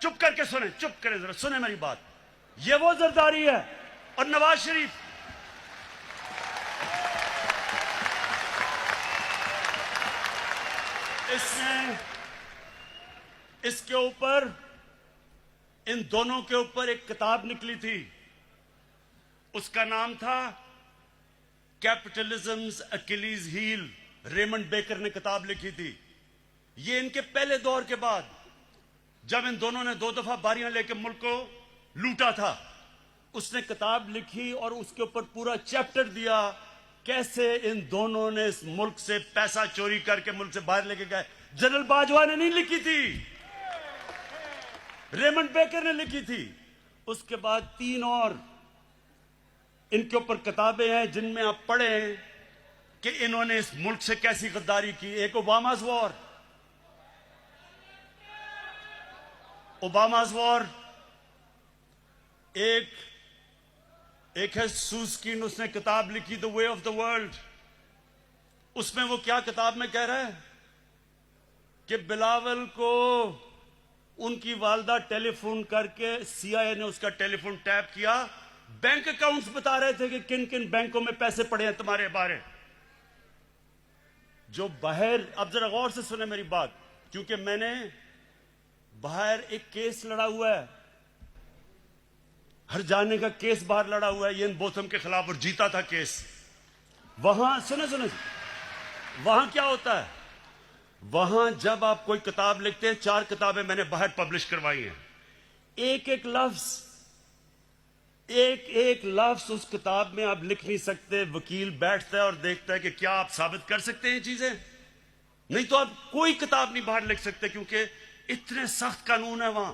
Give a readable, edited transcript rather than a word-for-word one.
चुप करके सुने, चुप करें जरा, सुने मेरी बात। ये वो जरदारी है। और नवाज शरीफ इसने इसके ऊपर, इन दोनों के ऊपर एक किताब निकली थी, उसका नाम था कैपिटलिज्म्स अकिलीज हील। रेमंड बेकर ने किताब लिखी थी। ये इनके पहले दौर के बाद, जब इन दोनों ने 2 दफा बारियां लेकर मुल्क को लूटा था, उसने किताब लिखी और उसके ऊपर पूरा चैप्टर दिया कैसे इन दोनों ने इस मुल्क से पैसा चोरी करके मुल्क से बाहर लेके गए। जनरल बाजवा ने नहीं लिखी थी, रेमंड बेकर ने लिखी थी। उसके बाद 3 और इनके ऊपर किताबें हैं जिनमें आप पढ़ें कि इन्होंने इस मुल्क से कैसी गद्दारी की। एक ओबामा's वॉर, ओबामा's वॉर, एक है सूस्किन, उसने किताब लिखी the way of the world. उसमें वो क्या किताब में कह रहा है कि बिलावल को उनकी वालदा टेलीफोन करके, सीआईए ने उसका टेलीफोन टैप किया, बैंक अकाउंट्स बता रहे थे कि किन किन बैंकों में पैसे पड़े हैं तुम्हारे बारे। जो बाहर, अब जरा गौर से सुने मेरी बात, क्योंकि मैंने बाहर एक केस लड़ा हुआ है, हर जाने का केस बाहर लड़ा हुआ है, ये इन बोथम के खिलाफ, और जीता था केस। वहां सुने वहां क्या होता है, वहां जब आप कोई किताब लिखते हैं, 4 किताबें मैंने बाहर पब्लिश करवाई हैं, एक एक लफ्ज उस किताब में आप लिख नहीं सकते। वकील बैठता है और देखता है कि क्या आप साबित कर सकते हैं चीजें, नहीं तो आप कोई किताब नहीं बाहर लिख सकते, क्योंकि इतने सख्त कानून है वहां।